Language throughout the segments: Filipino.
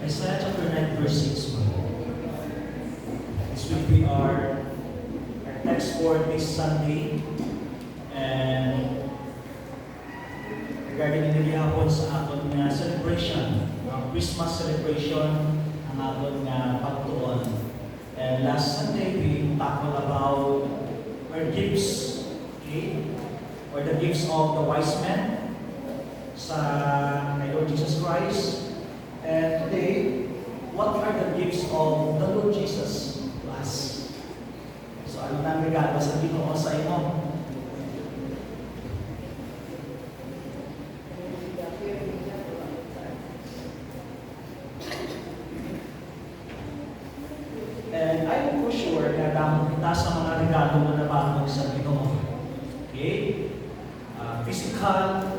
Isaiah chapter 9, verse 6. This week we are our text for this Sunday. And regarding nila hapon sa aton nga celebration, ang Christmas celebration, ang aton nga pagtuon. And last Sunday we tackled about our gifts, okay? Or the gifts of the wise men sa kay Lord Jesus Christ. And today, what are the gifts of the Lord Jesus to us? So ano na ang regalo sa Ginoo sa inyo? And I'm for sure na dahil kita sa mga regalo na nabagong sa Ginoo. Okay? Physical,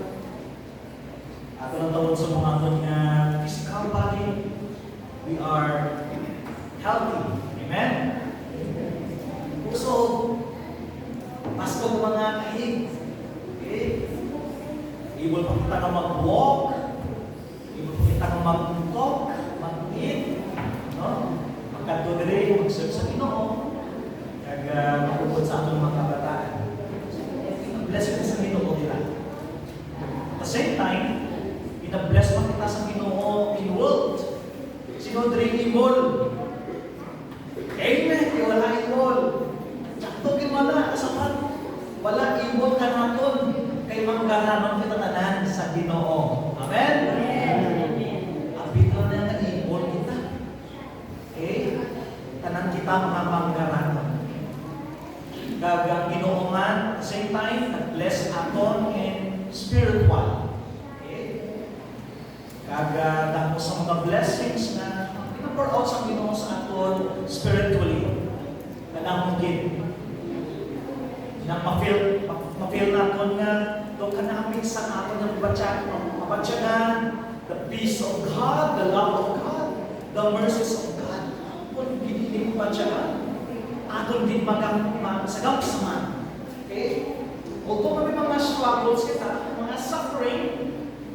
ato ng tawag sa mga aton nga physical body, we are healthy. Amen? So, pasko mga kahig. Okay? Able pa kita ka mag-walk, able pa kita ka mag-talk, mag-eat, no? Magkatudere, mag-serve sa Ginoo, kag makupod sa atong mga kabataan. Bless kita sa Ginoo nila. At the same time, ina-bless pa kita sa Ginoo in world. Sino diri imol? Amen. Wala imol. Sakto wala kasapat. Wala imol kanaton kay manggaranon kita tanan sa Ginoo. Amen. Amen. Abito na nga imol kita. Okay? Tanan kita mga manggaranon. Gagang Ginoo man, at the same time, nag-bless aton in spiritual. Okay? Dako sa mga blessings na pina-pour out sa Ginoo sa aton spiritually. Kanamugin. Na ma-feel naton nga do kanamig sa aton ng mabatyagan, the peace of God, the love of God, the mercies of God. Kung giniling mabatyagan, aton din magsagap sa man. Okay? Although may mga struggles kita, mga suffering,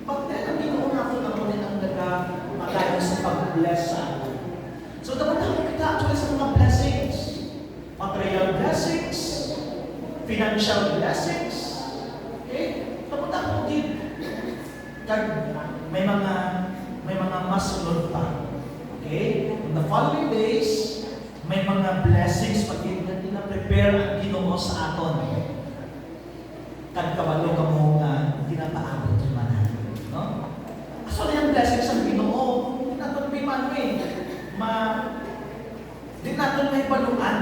but then ang Ginoo natin ang nagmalayo sa pag-bless sa atin. So dapat kita actually sa mga blessings. Material blessings, financial blessings. Okay? Dapat ako din. May mga masunod pa. Okay? In the following days, may mga blessings pag prepare ang Ginoo sa aton. Kabalo ka mo nga ginapaabot yung manan. No? So, yung blessings ang Ginoo, hindi natin may hindi natin may paluan.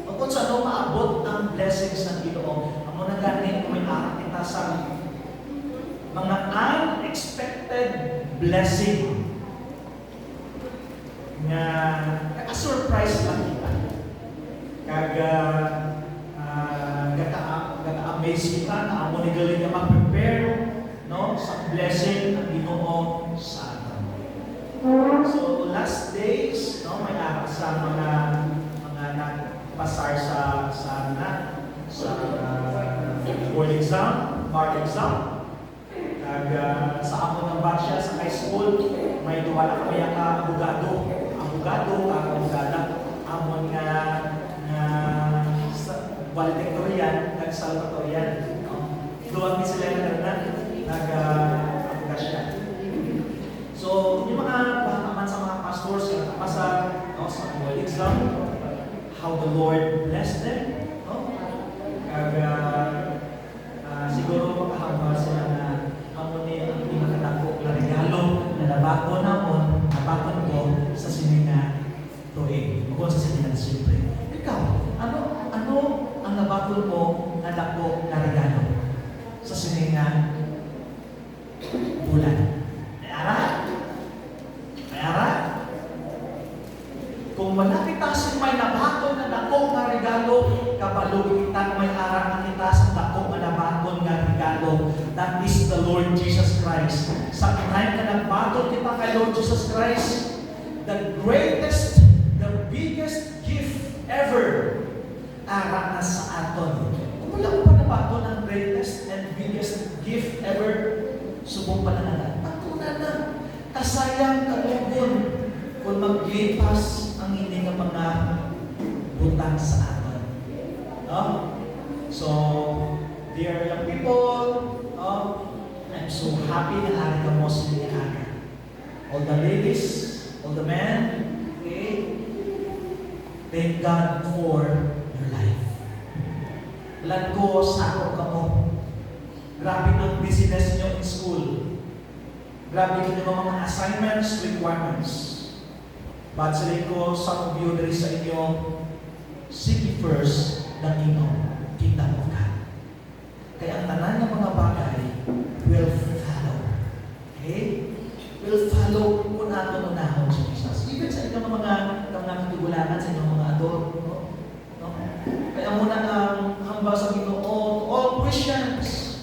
Kung sa ano maabot ang blessings ng Ginoo, ang muna ganin kung may arat kita sa mga unexpected blessing nga surprise lang kita. Gata-amaze kita na amo ni galing na mag-prepare, no, sa blessing ng Ginoo sa atin. So last days, no, may aral sa mga nagpasar sa board exam, bar exam. Sa ako ng batch sa high school, may duwala kami ang abogada, amon nga valedictorian, nag-salvatorian. Doon sila nag-abugasya. So, yung mga bakaman sa mga pastors, yung kapasa sa board exam, how the Lord blessed them. Siguro makahamba sila na amon ni ang pinakadako na regalo na nabakon ko sa sininga tuig. Bukod sa sininga siyempre. Ikaw, ano ang nabakon mo na dako na regalo sa sininga bulan? May ara? Kung wala kita sa may nabakon na dako na regalo, kabalo kita may ara kita sa dako na nabakon na regalo. That is the Lord Jesus Christ. Sa time na nagbatol kita kay Lord Jesus Christ, the greatest, the biggest gift ever, ara na sa aton. Kung wala ko pa nabatol ang greatest and biggest gift ever, subong pa na natin. Patunan na. Kasayang kalugon iwas ang hindi nga mga butang sa aton. No? So, dear young people, I'm so happy na hari ka mo sa mga aga. All the ladies, all the men, okay? Thank God for your life. Alam ko, sako ka mo. Grabe ang business nyo in school. Grabe yung mga assignments, requirements. But sa ko, some of you there sa inyo, seek ye first the kingdom of God. Kaya ang tanan ng mga bagay will follow. Okay? Will follow kung nato unahon sa Jesus. Even sa inyong mga katigulangan, sa inyong mga adult. No? Kaya muna ang hamba sa Ginoo, all Christians,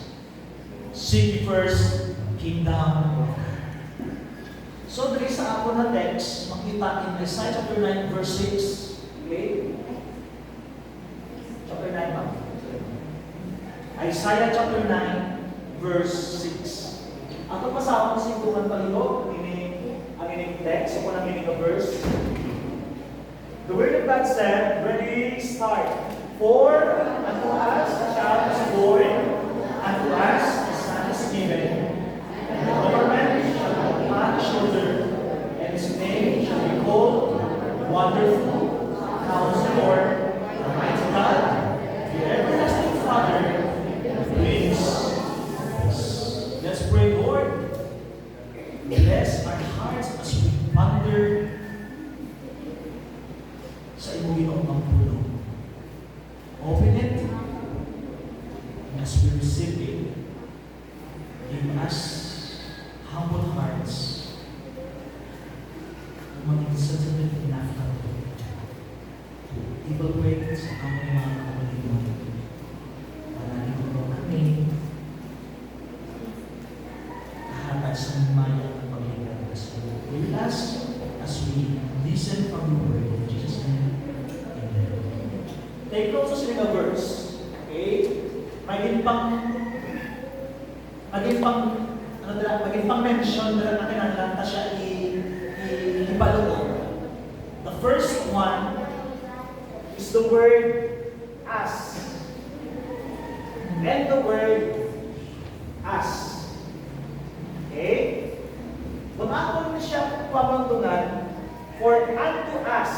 seek ye first kingdom of God. So, dali sa ako na text, makita in Isaiah chapter 9, verse 6. Okay? Chapter 9 ba? Isaiah chapter 9, verse 6. Ato pasawang sintungan palihog, ang ining text, ako ng ining verse. The word of God said, ready, start. For unto us a child is born, unto us a son is given, and the government shall be upon his shoulder, and his name shall be called Wonderful, Counselor, Almighty God, the Everlasting Father, Prince of Peace. Let's pray, Lord. Bless our hearts as we ponder sa imong Ginoong pulong. Open it, and as we receive it, give us humble hearts na maging sensitive enough na to evaluate sa aming mga kapaliwan. Panalangin mo kami kahatag sa maya ng Panginoon. With us as we listen from the word in Jesus' name. Take note sa sila verse. Okay? Maging pang mention na natin ang lanta siya ipaluon. The first one is the word as. And the word as. Okay? Kung ako na siya pamangtungan, for unto us.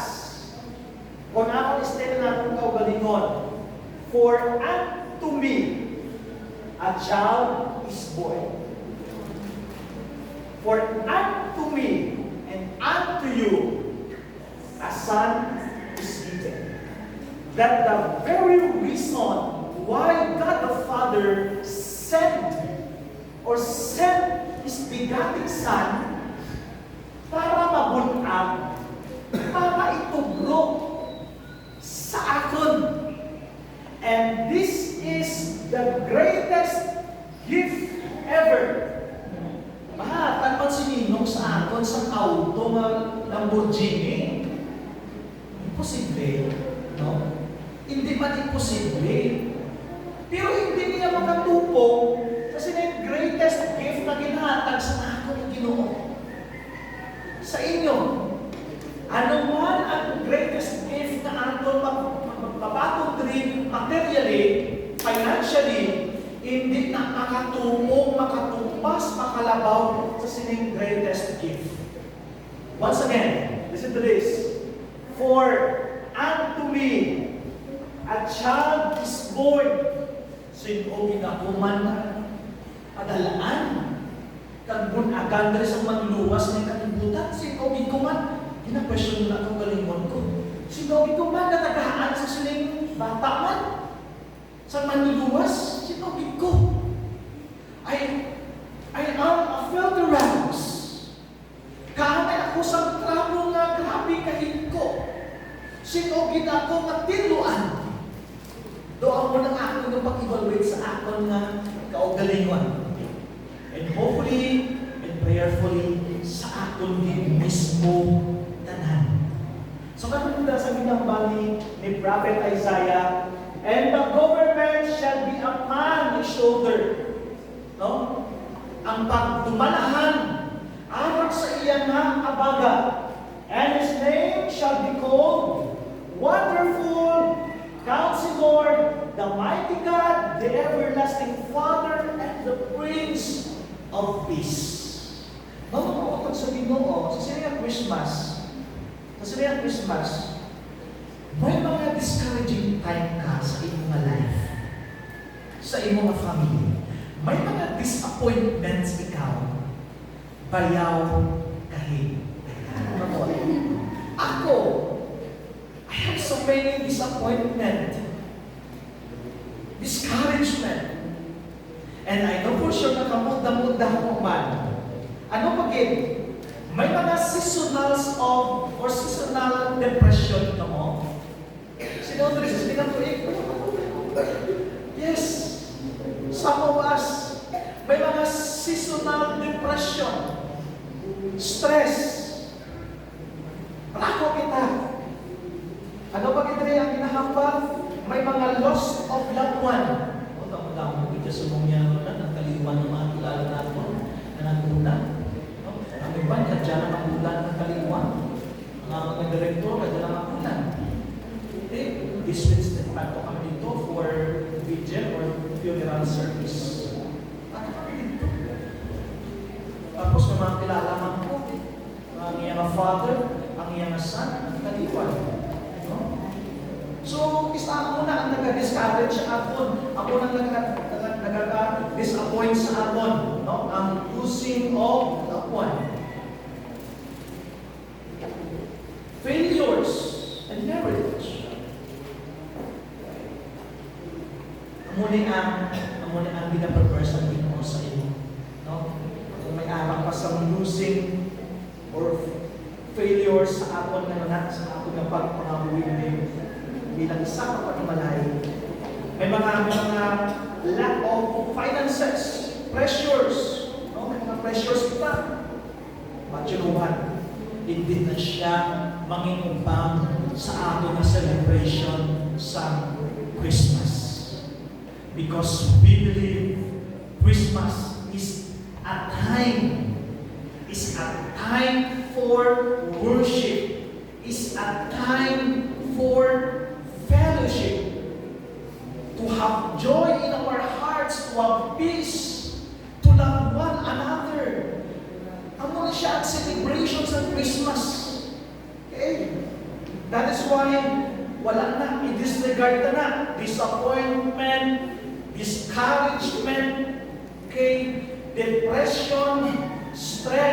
Kung ako istila na akong kaugalingon, for unto me, a child is born. For unto me, and unto you, a son is given. That the very reason why God the Father sent His begotten Son para mabuntag, para itublo sa akon. And this is the greatest gift ever. Tanpan si Ninong sa akon sa auto nga Lamborghini. Imposible, no? Hindi man imposible. Pero hindi niya makatupong kasi na yung greatest gift na ginhatag sa akon ng Ginoo. Sa inyo, ano man ang greatest gift na aton magpapatong rin materially, financially, hindi na makatupong, makatupas, makalabaw sa sining greatest gift. Once again, listen to this. For unto me, a child is born. Sino ginakuman na padalaan? Kagbunagan na sa manluwas ng kalibutan. Sino gikuman? Gina-question na itong galingon ko. Sino gikuman na tagahaan sa siling bata man? Sa manluwas? Sino giko? I am a filter rams. Kaamay ako sa tramo nga grabe kahit ko. Sino ginako nga tiluan? Doon mo na ako ng pag-evaluate sa akon nga kaugalingon. And hopefully and prayerfully sa akon din mismo tanan. So kapag sa ginambali ni Prophet Isaiah, and the government shall be upon his shoulder. No? Ang pagdumanahan arak sa iya nga abaga. And his name shall be called Wonderful, Counselor, the Mighty God, the Everlasting Father, and the Prince of Peace. Mamunuotod sa Ginoo, sa sinayang Christmas, may mga discouraging time ka sa iyong life, sa iyong family. May mga disappointments ikaw, bayaw kahit. Ako, I have so many disappointment, discouragement, and I know for sure na kamuda-muda mo man. Ano pagin? May mga seasonal depression ka mo. Sino ito rin? Sino ito? Yes. Some of us, may mga seasonal depression, stress. Plako kita. Ano pagin rin ang hinahambal? May mga loss of loved one. Damo kita sa mga ang kaliwan ng mga kilala natin na nagtuna. Ang iba, kadya na magulan ng kaliwan. Ang mga direktor, kadya na magulan. This means that pato kami dito for vigil or funeral service. Pato kami dito. Tapos ng mga kilala man po, ang iyang father, ang iyang son, ang kaliwan. So, isa ako na ang nag-discourage sa aton. Ako na nag-disappoint sa aton. No? Ang losing of loved one. Failures and marriage. Amuni ang ginaprepare sa Ginoo sa iyo. No? Kung may arang pa sa losing or failures sa aton na sa aton na pagpangabuhin bilang isang kapanimalay. May mga lack of finances, pressures. No? May mga pressures kita. But you know what? Hindi na siya manginubang sa ato na celebration sa Christmas. Because we believe Christmas is a time for worship, is a time for fellowship, to have joy in our hearts, to have peace, to love one another. Ano na siya ang celebration sa Christmas. Okay? That is why wala na, i-disregard na disappointment, discouragement, okay, depression, stress,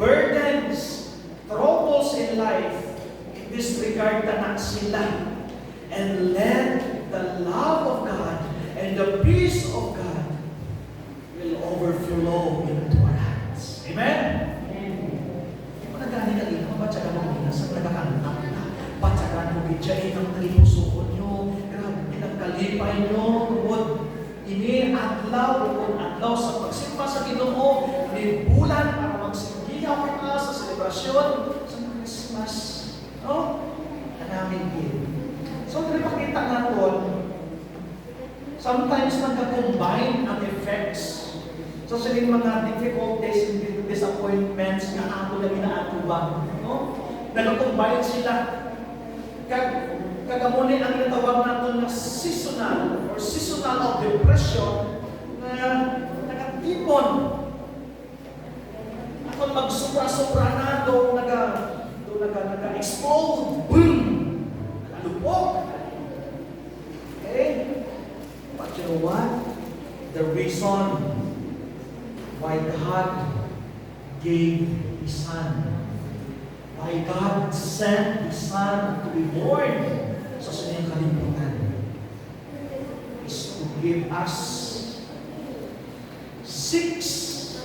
burdens, troubles in life. Disregard na sila and let the love of God and the peace of God will overflow into our hearts. Amen? Hindi mo nagani ka dito, batsagan mo nasa nagkakantap na, batsagan mo bityain ang talipusuko nyo, grabe pinagkalipay nyo, ini atlaw sa pagsimpa sa Ginoo, may bulan para magsigiyaw ka sa selebrasyon sa Christmas. No? Namin din. So, makita natin, sometimes nagka-combine ang effects. So, sa mga difficulties and disappointments na ato na ginaato no? Nagka-combine sila. Kagamunin ang natawag natin na seasonal or seasonal of depression na nakatipon. Ako magsubra-subra na doon nag-explode, boom! Nakalupok. Okay? But you know what? The reason why God gave His Son, why God sent His Son to be born sa kanyang kalimutan, is to give us 6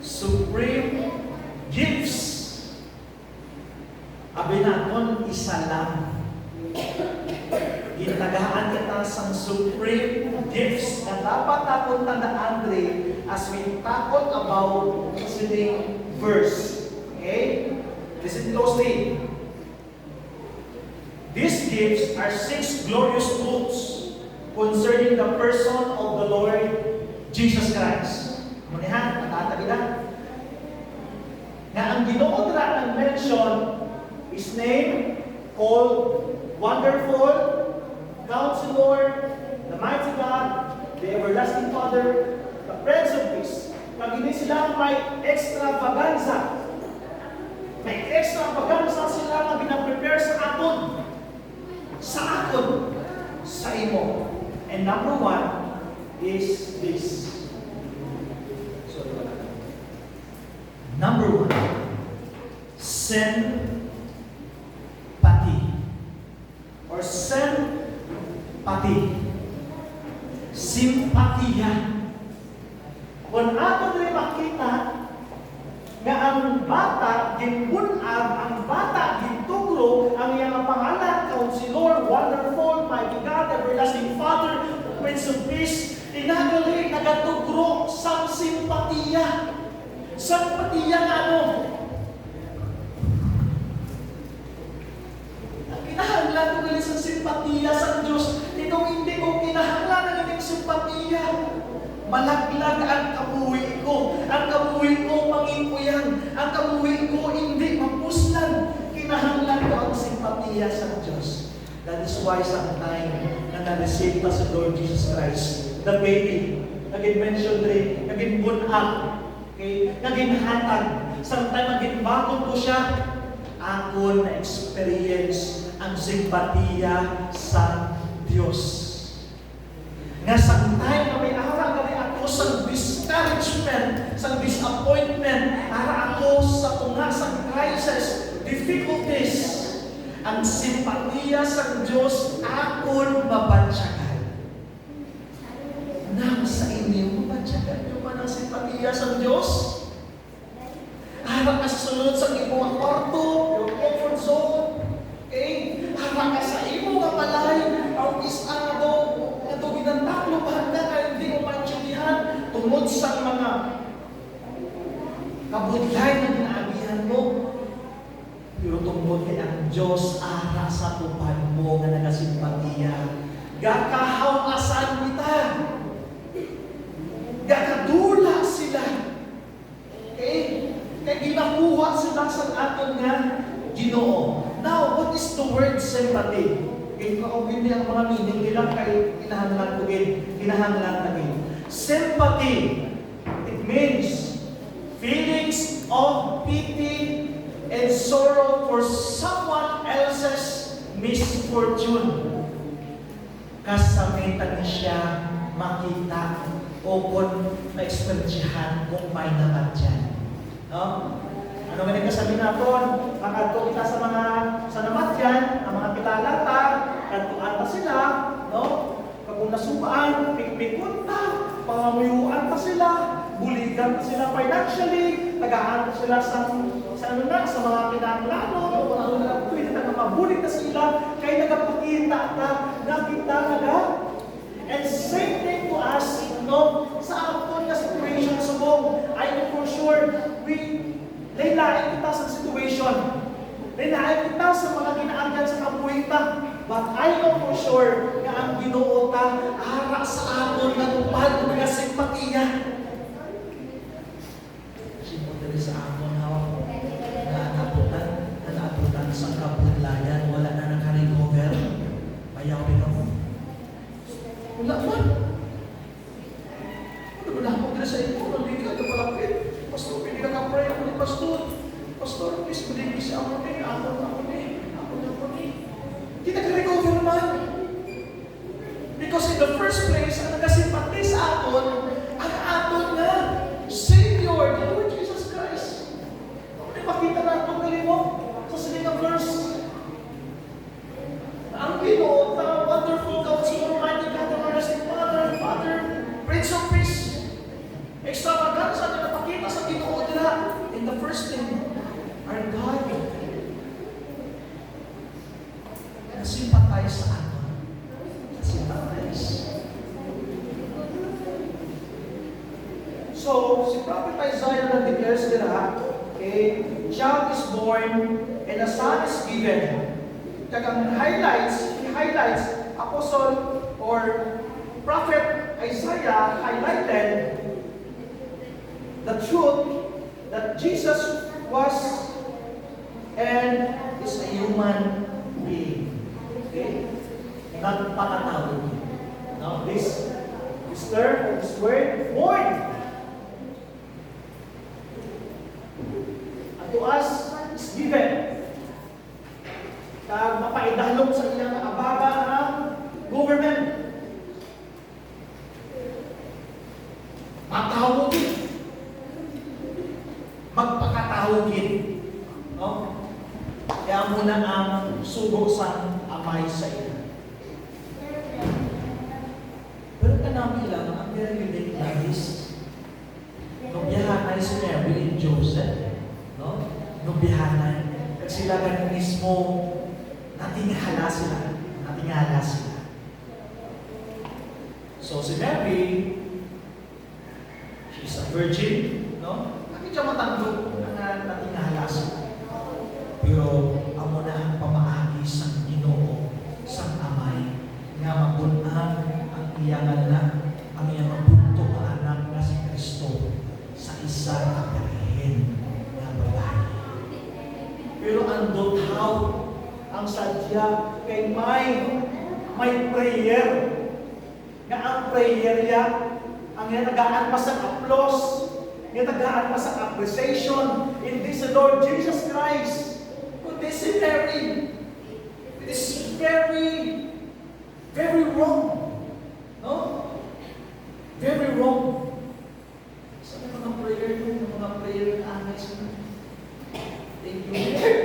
supreme gifts. Abi naton isa lang. Gintagaan kita sang supreme gifts na dapat natin tandaan rin as we tackle about listening verse. Okay? Listen closely. These gifts are 6 glorious truths concerning the person of the Lord Jesus Christ. Munihan, matatabi na. Na ang Ginoo dira ng mention His name called Wonderful, Counselor, the Mighty God, the Everlasting Father, the Prince of Peace. Pag hindi sila may extravaganza, sila na pinaprepare sa aton, sa imo. And number one is this. Number one, sympathy. Or sympathy. Simpatiya. Kung ato rin makita nga ang bata ginbunag, ang bata gintugro, ang iyang pangalan, Counselor, Wonderful, Mighty God, Everlasting Father, Prince of Peace, inagali nagatugro sa simpatiya. Simpatiya nga ano? Ang kinahanglan ko galing sa simpatiya sa Diyos, ikaw hindi ko kinahanglan ng inyong simpatiya. Malaglag ang kabuhi ko. Ang kabuhi ko manginkuyan. Ang kabuhi ko hindi mapuslan. Kinahanglan ko ang simpatiya sa Diyos. That is why sometime na na-receive pa sa Lord Jesus Christ, the baby, naging-mention rin, naging-bunag, okay? Naging-hatag. Sometime naging-bakon ko siya. Ako na-experience ang simpatiya sa Diyos. Nga sometime na may araw kami ako sa discouragement, sa disappointment, para ako sa tungasang crisis, difficulties, ang simpatiya sa Diyos akon mabansyagan. Nang sa inyo, mabansyagan nyo man ang simpatiya sa Diyos? Harap ka sa sunod sa imo ang kwarto, your comfort zone, okay? Harap ka sa imo nga balay, ang isado, ito ginantang lupahan ka kaya hindi mo maintindihan tungod sa mga kabudlay na ginaabihan mo. Pero tungkol kay ang Diyos ara sa tupad mo nga nagasimpatiya. Gakahawasan kita. Gakadula sila. Okay? Kaya ginakuha sila sa aton nga Ginoo. Now, what is the word sympathy? Kung hindi ang mga meaning, ilang kayo kinahanglan ko kinahanglan na rin. Sympathy, it means feelings of pity and sorrow for someone else's misfortune. Kasamitan siya makita o kung ma-experiensyahan kung may naman dyan. No? Ano nga nagkasabi natin? Makadto kita sa mga namatyan, ang mga pitalata, kantuan pa sila, no? Kung nasubaan, pikpikon ta, pangamuyuan pa sila, buligan pa sila financially, tagaan pa sila sa mga kinanglanon, o ano na pwede na mabulig na sila, kaya nagapakita na nakita naga. And same thing to us, no? Sa aton na situation sa mong, I know for sure, lain kita sa situation. Lain kita sa mga ginaagyan sa kabuhi ta. But I know for sure na ang Ginoo ta ara sa aton nga tupad ng mga simpatiya. Simpatiya sa aton na naabutan sa kabudlayan, wala na naka-recover. Mayawin ako. Wala man. Wala ako dito sa ito. Nalika na palapit. Pastor, hindi na ka-pray ako ni Pastor. Pastor, please, maligis ako ni. Ako ni. Hindi nag-recover man. Because in the first place, ang nagasimpati sa aton, ang aton na Savior, the Lord Jesus Christ. Kung makita na itong galimok sa saligang verse, ang Ginoo, the wonderful Counselor, Mighty God, Everlasting Father, Prince of Peace, extravaganza na napakita sa Ginoo nila. In the first thing, our God na-sympathize sa atin. Na-sympathize. So, si Prophet Isaiah na-declares nila, okay, child is born and a son is given. Kagang he highlights Apostle or Prophet Isaiah highlighted the truth that Jesus was and is a human being. Okay? Not pakatawid. Now, this term, this word, born. And to us, is given. Kaya mapaidalog sa iyang abaga ng government. Matawagin. Magpakatawagin. No? Kaya muna ang sugo sa amay sa iyo. Pero kanami lang, ang very unique ladies, nung biyahanay si Mary and Joseph, no? Nung biyahanay, at sila ganun mismo, natingala sila. Natingala sila. So si Mary, she's a virgin, no? Bakit siya matandog na natingala sila? Pero amo na ang pamaagi sa Ginoo, sa amay, nga magunang ang iyang anak, ang iyang mabunto na anak na si Kristo sa isa na parihin na babae. Pero andot how ang sadya kay may prayer. Nga ang prayer niya, ang natagaan pa sa applause, natagaan pa sa appreciation in this Lord Jesus Christ. This is very, it is very, very wrong. No? Very wrong. Sa mga prayer nung, mga prayer na angay sila. Thank you, Mary.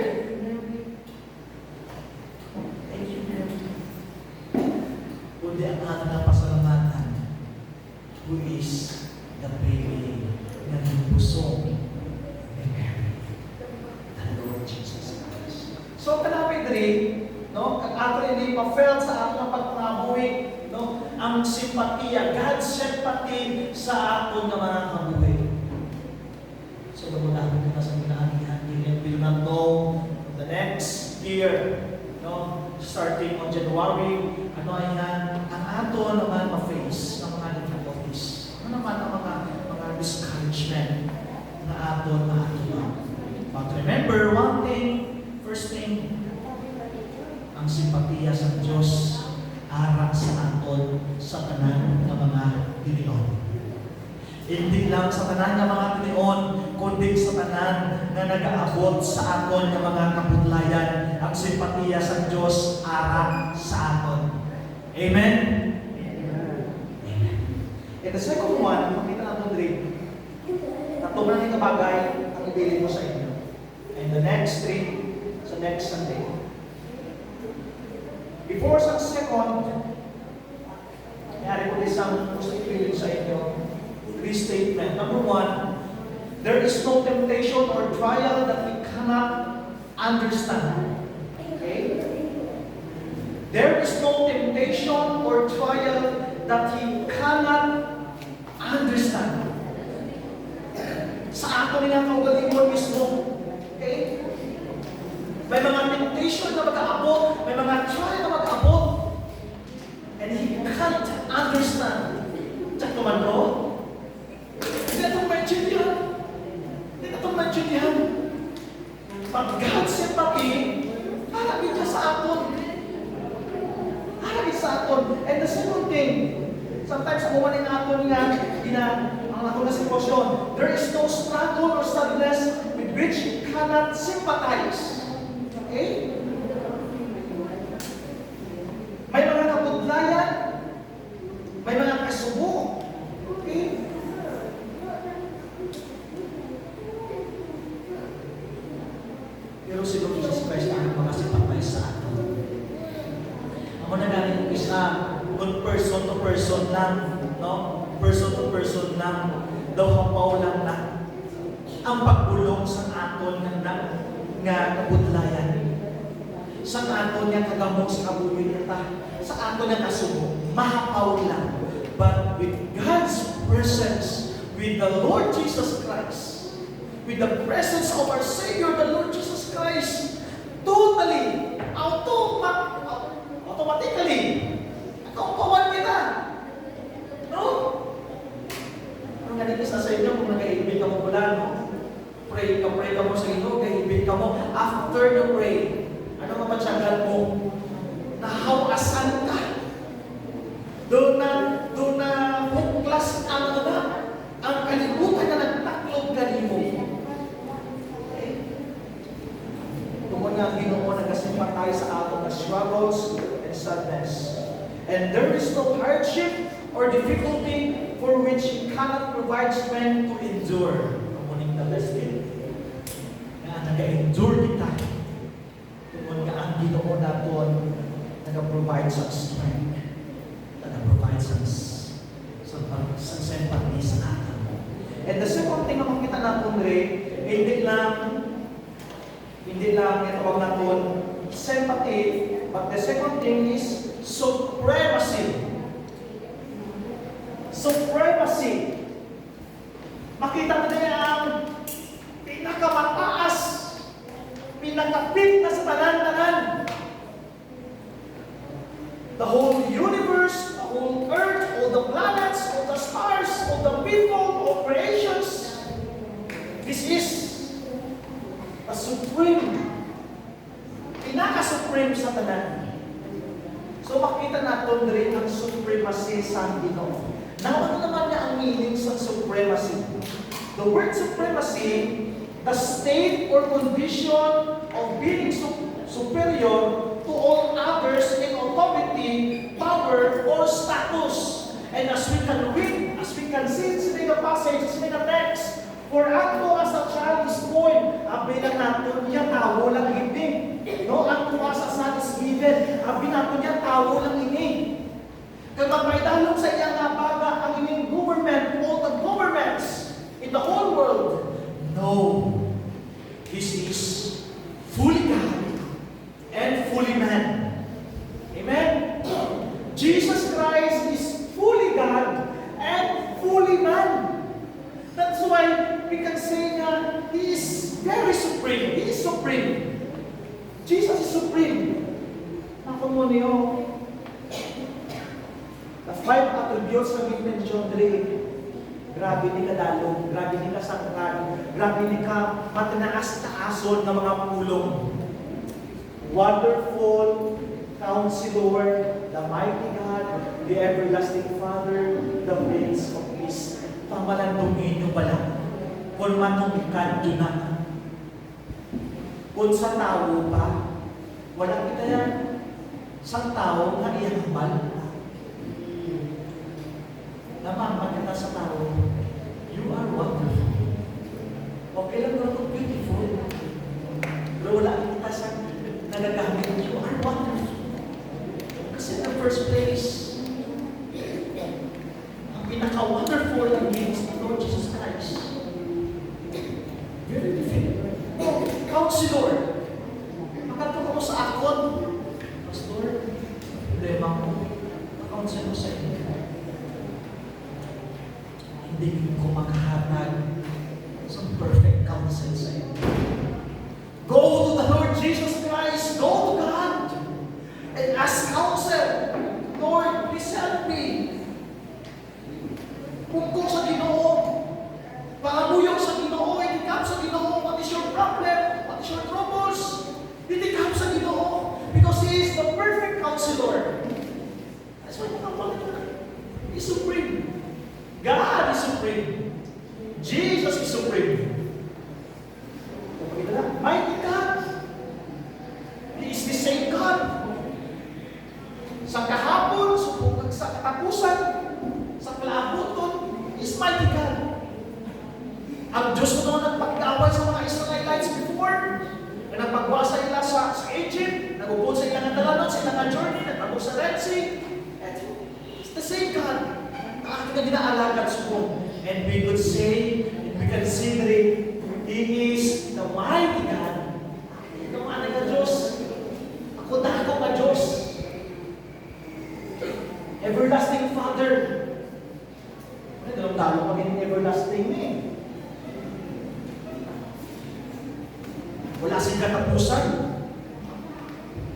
Thank you, Mary. Kundi ang ating pasalamatan, who is the baby na nagpusong ni Mary, the Lord Jesus Christ. So, kanapit rin, no? Ang ato rin pa-felt sa ating pagkabuhi, no? Ang simpatiya, God's sympathy sa ato na mga kabuhi. So, namunahan ko na sa ginaagihan. And we will not know the next year, no? Starting on January, ano ay yan? Ang ato naman ma-face ng mga difficulties. Ano naman ang mga discouragement na ato na ato. But remember one thing, first thing, ang simpatiya sa Diyos ara sa aton sa tanan ng mga tinion. Hindi lang sa tanan ng mga tinion, kundi sa tanan na nag-aabot sa aton ng mga kabutlayan, ang simpatiya sa Diyos ara sa aton. Amen? Amen. And the second one, makita natin rin, tatlong na ito bagay ang ibili mo sa inyo. And the next three, sa next Sunday. Before sa second, nangyari ko isang gusto ipilin sa inyo, three statement. Number one, there is no temptation or trial that we cannot understand. Okay? There is no temptation or trial that he cannot understand. Sa ato niya kaugalingon mismo. Okay? May mga temptation na mag-aabot, may mga trial na mag-aabot, and he can't understand. Tsak naman ko, hindi na itong maintindihan. Hindi na itong maintindihan. But God's sympathy, harapin niya sa aton. Harapin sa aton. And the second thing, sometimes umuwanin aton nga, ang aton na sitwasyon, there is no struggle or sadness with which you cannot sympathize. Okay? May mga kabutlayan, may mga kasubo. Okay? Pero si Lord Jesus Christ ang mga simpatay sa atin. Ako na galing isa, good person to person lang, no? Person to person lang, daw hapaw lang na ang pagbulong sa aton nga kabutlayan. Sa aton nga kagamok sa kabuhi niya sa aton nga kasubo, mahapaw lang. But with God's presence, with the Lord Jesus Christ, with the presence of our Savior, the Lord Jesus Christ, totally, automatically, nakaupawan kita. No? Ang ganito sa inyo, kung nag-ibig ka mo pula, no? Pray ka mo sa inyo, kahibig ka mo. After after you pray, ano nga matyagan mo? Nahawasan ka. Doon na huklas ang kalibutan na nagtaklog kanimo. Okay? Tungkol nga Ginoo nagasimpan tayo sa ato na struggles and sadness. And there is no hardship or difficulty for which He cannot provide strength to endure. Kamuning na lesson. Nga nag-endure kita. Tungkol nga ang Ginoo naton nag-provide sa strength. Nag-provide sa sympathy sa atin mo. And the second thing na makita natin rin, hindi lang itawag natin sympathy, but the second thing is supremacy. Supremacy. Makita mo na ang pinakamataas, pinakapit na sa tanan-tanan. The whole universe, the whole earth, all the planets, all the stars, all the people, all creations. This is a supreme, pinaka-supreme sa tanan. So makita natin rin ang supremacy sa Ginoo. Now, ano naman niya ang meaning sa supremacy? The word supremacy, the state or condition of being superior to all others in authority, power, or status. And as we can read, as we can see in the passage, in the text, for unto as a child is born, abilang nato niya tawo lang ini. No, unto as a son is given, abilang nato niya tawo lang ini. Kapag may dalong sa iyang nabaga ang inyong government, all the governments in the whole world, no, this is fully God and fully man. Amen? Jesus Christ is fully God and fully man. That's why we can say that He is very supreme. He is supreme. Jesus is supreme. Ako mo niyo, the 5 attributes na mention dre, grabe ni ka dalong, grabe ni ka sangkan, grabe ni ka matinaas-taason ng mga pulong. Wonderful Counselor, the Mighty God, the Everlasting Father, the Prince of Peace. Pamalandungin nyo pala, kung manungkad yun na. Kung sa tao pa, walang kita yan. Sa tao nga iyamal. Namamag kita sa tao, you are wonderful. Okay lang naman kung beautiful. Pero wala kita sa nagagamit, you are wonderful. Kasi in the first place, ang pinaka-wonderful ng gifts ng Lord Jesus Christ. Very different. Oh, Counselor. Makatok ako sa akon. Pastor, problema ko. Counselor sa inyo. Hindi ko makahatag sa perfect counsel sa inyo. Go to the Lord Jesus Christ. Go to God. And ask counsel. Lord, please help me. Kung sa Ginoo, pangamuyok sa Ginoo, itikap sa Ginoo, what is your problem? What is your troubles? Itikap sa Ginoo. Because He is the perfect counselor. That's why He's supreme. God is supreme. Jesus is supreme. Mighty God. He is the same God. Sa kahapon, sa katapusan, sa kalaabuton, is mighty God. Ang Diyos ko naman nagpag-away sa mga Israelites before, na nagpagwasa nila sa Egypt, nagupod sa ilang dalanon, sa ilang journey, nagpagod sa Red Sea. It's the same God. Ang ating ginaalagad suko. And we could say, and we consider it, He is the mighty God. Ito nga ka Diyos. Ako dako ka Diyos. Everlasting Father. Ano dalawang talo maging everlasting eh. Wala sing katapusan.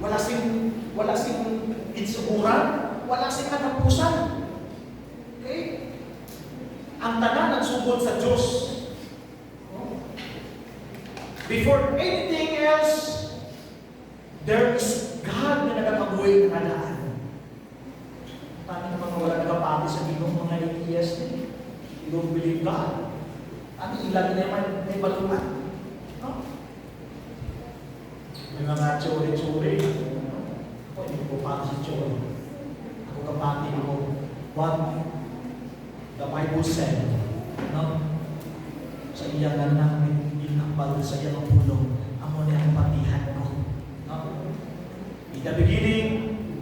Wala sing insuburan. Wala sing katapusan. Okay? Ang tanan nagsugod sa Diyos. Before anything else, There is God na nagakabuhay na kadaan. Paano naman wala nagapati sa ginong mga atheist eh? You don't believe God. Ano ilan na may balutan? No? May mga tsuri-tsuri. Ako, hindi ko pati si tsuri. Ako kapati ko. What the Bible said. No? Sa iyangan namin, inakbal sa iyang pulong. Amo na ang patihan ko. No? In the beginning,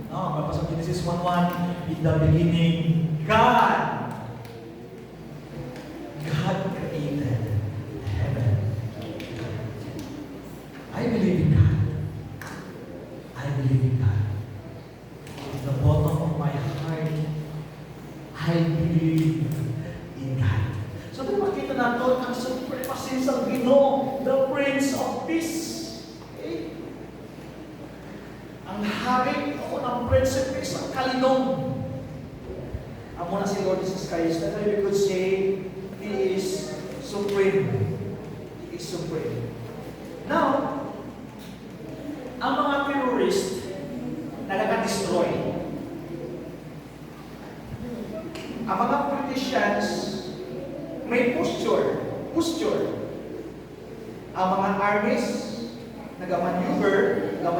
no, papasok Genesis 1:1, in the beginning, God created heaven. I believe in God. I believe in God. From the bottom of my heart, I believe in God. So, kung makita natin ang supremacy sa Ginoo, the Prince of Peace. Okay? Ang hari o ng Prince of Peace, ang kalinong. Amo na si Lord Jesus Christ. That's why we could say, He is supreme. He is supreme. Now, ang mga terrorist nagaka-destroy. Ang mga politicians may posture. Ang mga armies nag-maneuver, ang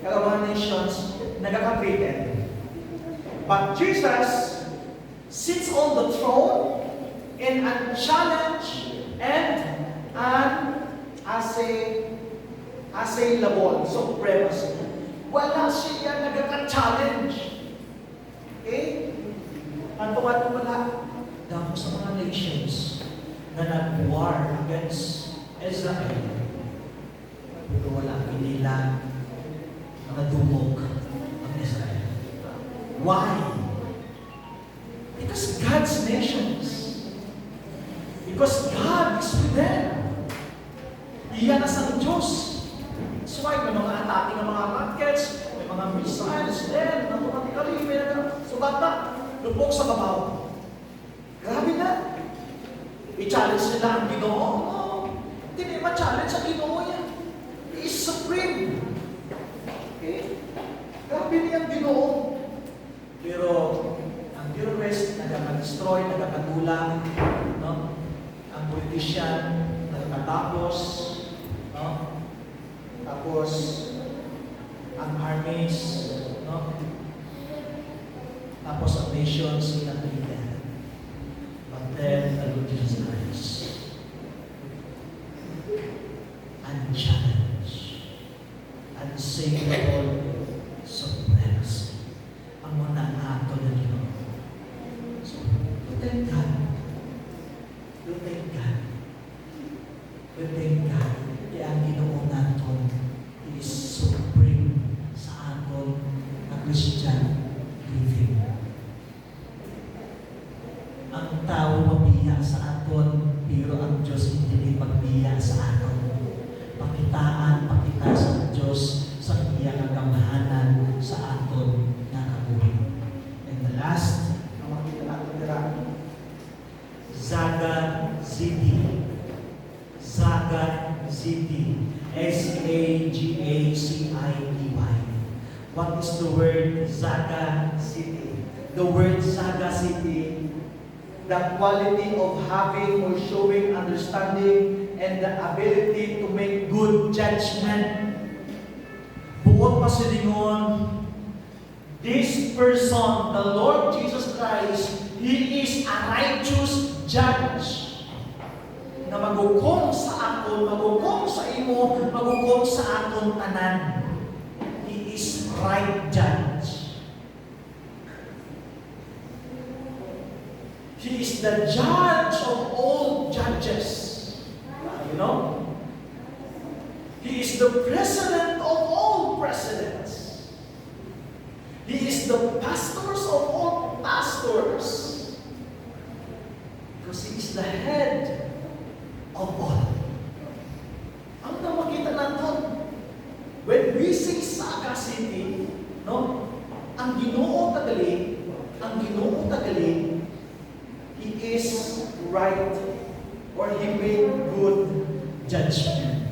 mga nations nagaka-created. But Jesus sits on the throne in a challenge and an assailable supremacy. Wala siya nagka-challenge. Okay? Anto-anto wala. Dahil sa mga nations na nag-war against Israel, pero wala nila nadumog ang Israel. Why? Because God's nations. Because God is with them. Iyan na sa Diyos. That's why may mga atake ng mga rockets, may mga missiles, then automatically may sugat na, lupok sa babaw. Grabe na. I-challenge nila ang Ginoo. No. Hindi ma-challenge ang Ginoo yan. He is supreme. Okay? Grabe niya ang Ginoo. Pero ang terrorist, nagkaka-destroy, nagkakagulang, no? Ang politician, nagkatapos, no? Tapos, ang armies, no? Tapos ang nations, sinatilitan. But then, the Lord Jesus Christ, unchallenged, unsayable supremacy. Ang mga ato na Diyos. So, thank God. Thank God. Thank God. Kaya ang Ginoo natin is supreme sa aton na Christian living. Ang tao mabiya sa aton, pero ang Diyos hindi magbiya sa aton. Pakita sa Diyos sa iyang kagamahanan sa aton na kabuhi. And the last, ang makita natin nila, Zaga City. Zaga City. S-A-G-A-C-I-T-Y. What is the word Zaga City? The word Zaga City, the quality of having or showing understanding and the ability to make good judgment. Buot pa silingon, this person, the Lord Jesus Christ, He is a righteous judge na magukom sa aton, magukom sa imo, magukom sa aton tanan. He is right judge. He is the judge of all judges. You know? He is the president of all presidents. He is the pastors of all pastors. Because He is the head of all. Ang nakikita natin, when we sing Zaga City, no? Ang Ginoo tagali, He is right, or He made good judgment.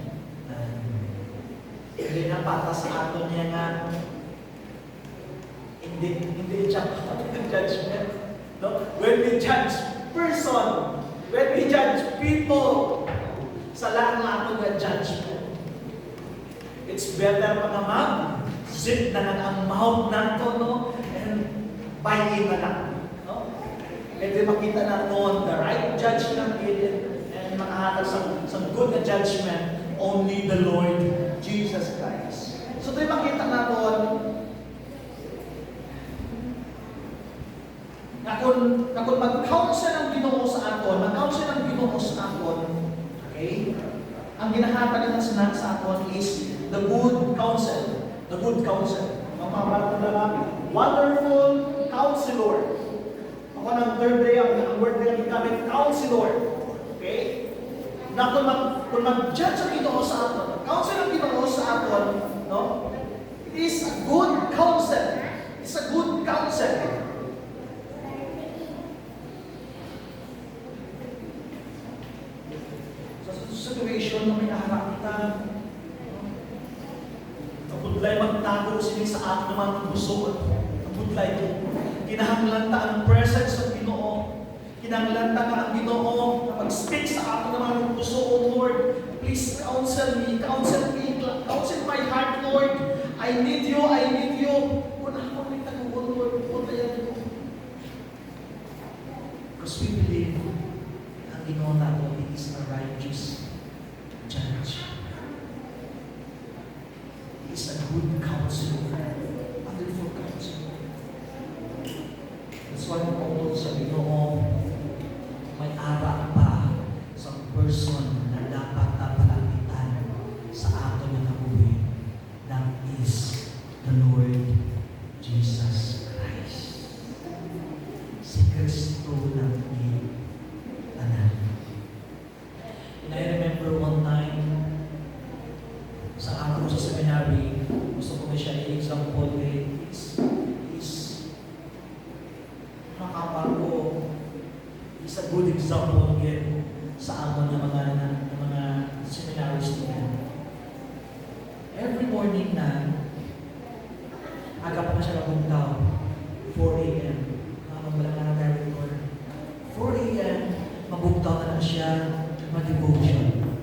Dili na pata sa aton niya nga hindi judgment. No? When we judge person, when we judge people, sa lang aton nga judgment. It's better pa naman, zip na lang ang mouth nato, no? And bayin na lang. No? And then makita natin the right judgment and makahatag sa good na judgment, only the Lord Jesus Christ. So ito makita natin na kung mag-counsel ang Ginoo sa aton, mag-counsel ang Ginoo sa aton, okay? Ang ginahatag natin sa aton is the good counsel. The good counsel. Mga lalaki. Wonderful counselor. Ako ng third day, ang word na gamit, counselor. Okay? Na kung mag-judge ang Ginoo sa aton, counsel ang Ginoo sa aton, no? It is a good counsel. It's a good counsel. Situation na may naharap kita, napudlay magtago sila sa ating mga puso, napudlay ko. Kinahanglan ta ang presence ng Ginoo. Kinahanglan ta ang Ginoo na mag-speak sa ating mga puso, O Lord. Please counsel me, counsel my heart, Lord. I need you, I need you. Kung ako may tago, Lord, puntayan ko. Because we believe ang Ginoo nato is a righteous judge. He is a good counselor, wonderful counselor. That's why po sa Ginoo, may ara pa sa person na dapat na palapitan sa ato na kabuhi na is the Lord Jesus Christ. Si Kristo ng tanan. And I remember one time, sa ako sa seminary, gusto ko siya i-example is nakapal ko, is a good example again sa ako ng mga seminary student. Every morning na, aga pa na siya nabuntaw, 4 a.m. Wala na director. 4 a.m. mabugtaw na siya, mag-devotion.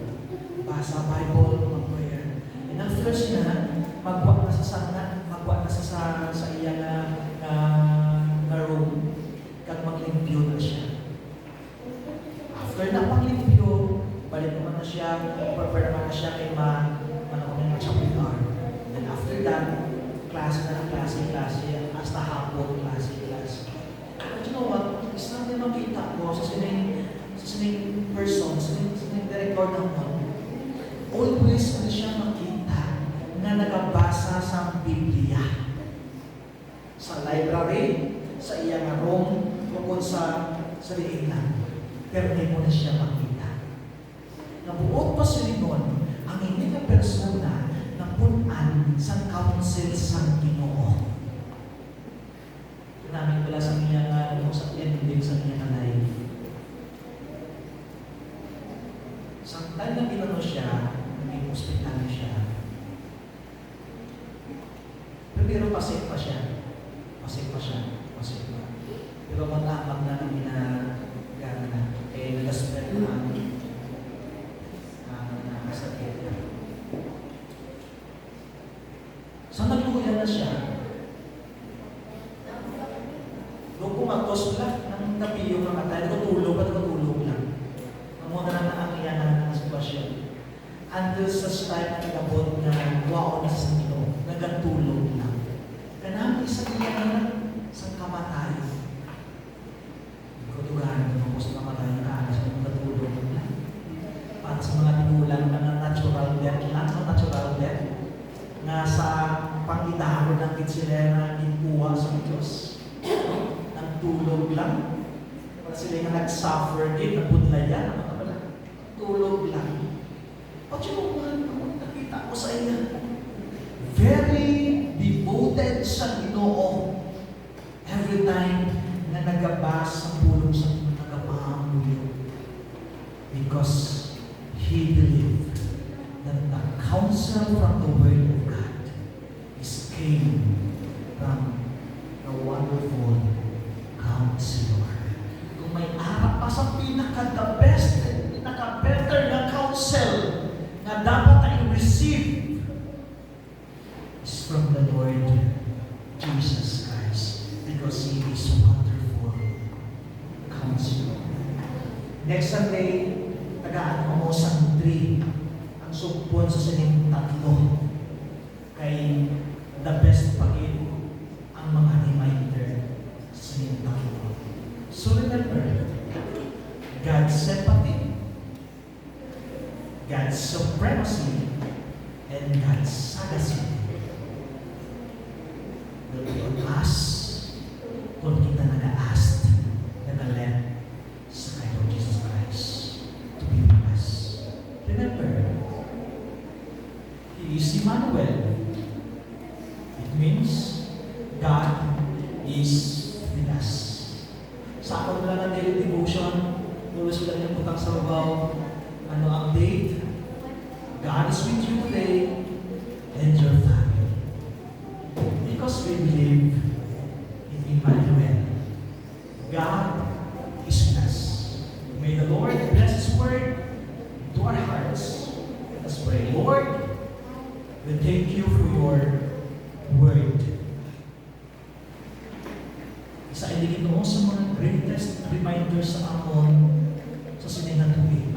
Basa Bible, mag-prayer. And after siya, magwa na sa iya na room, kag maglimpyo na siya. After na paglimpyo, balik naman na siya, prepare naman na siya kay manakunin na siya PR. And after that, klase, hasta hapon, klase. But you know what? Is natin makita ko sa sining person, sa sining director ng one, always na siya makita na nagabasa sa Biblia. Sa library, sa iyang room, tungkol sa liitan. Pero hindi mo na siya makita. Nabuot pa siya nun, ang hindi na persona na punan sa counsel sa Ginoo. Namin pala sa kanya sa ending sa kanya na life. Samtang na ginano siya, naging hospital siya. Pero pasik pa siya. Pero matapag na ang ginagana na. Nag-spread na sakit. So nagluya na siya. Doon kumagos lang ng tabi yung mga tayo, natutulog lang. Ang muna na ang iyanan ng sitwasyon. Until sa time na nagabot na wow na sa Ginoo, nagatulog lang. Kanang isa iyanan sa kamatayan. Kutugahan ko sa kamatayan ka, sa nagatulog lang. Para sa mga tigulang na natural death, nga sa pangitahan ng kitsilera, ginkuha sa Diyos. Tulog lang. Para sila nga nag-suffer din, nabudlayan, tulog lang. But you know what? Nakita ko sa inyo. Very devoted sa Ginoo. Every time na nagabas sa pulong sa nagapahamuyo. Because he believed that the counsel from the Word of came from the wonderful Counselor. Kung may arap pa sa pinaka-the best, pinaka-better na counsel na dapat na i-receive is from the Lord Jesus Christ, because He is wonderful Counselor. Next Sunday, tagaan mo sa 3 ang sugpon sa sining 3 kay the best pagin ang mga reminder sa sining 3. So remember, God's sympathy, God's supremacy, and God's sagacity will be on us kung kita nag-ask, nag-alend sa kay Lord Jesus Christ to be with us. Remember, He is Emmanuel. It means God is with us. Sa ako nila ng daily devotion, always wala niyang putang sa babaw, ano ang date? God is with you today and your family. Because we believe in Emmanuel. God is with us. May the Lord bless His word to our hearts. Let us pray. Lord, we thank you for your word. Isa iligin mo sa mga greatest reminders sa amon sa sininang tuwing.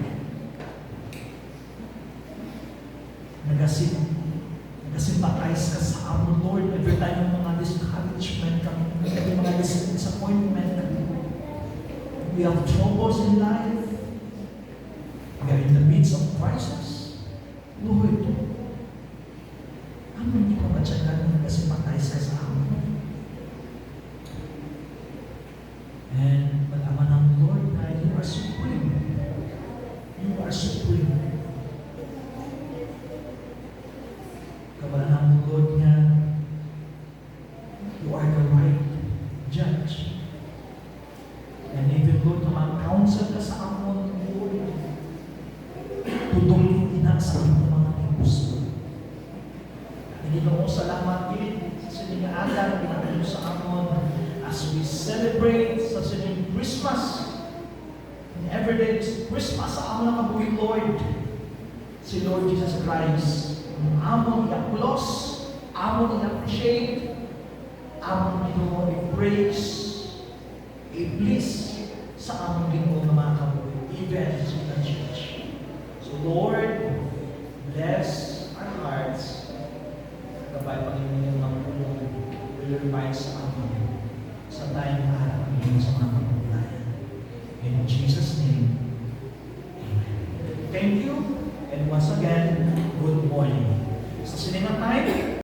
Nagasimpatize ka sa amon, Lord, every time ng mga discouragement kami, every mga disappointment kami. We have troubles in life. We are in the midst of crisis. Lord, amon di pa ba dyan ka nagasimpatize ka sa amon? And malaman ng Lord na you are supreme. You are supreme. Kabalan ng Lord niya, you are the right judge. And even Lord, naman counsel ka sa amon, Lord, tutulong ina sa amon mga puso. Hindi ko salamat din sa sininga alam, pinatulong sa amon as we celebrate sa sining Christmas. And every day is Christmas sa amon na kabuhi, Lord. Si Lord Jesus Christ. Amon i-applause, amon i-appreciate, amon Ginoo i-praise, i-bless sa amon Ginoo na mga kabuhi, even sa the church. So Lord, bless our hearts. Gabay Panginoon yung mga pulong will remind sa amon sa tayong harap Panginoon sa mga pagpapalayan. In Jesus' name, Amen. Thank you, and once again, good morning. Sa sinimang time,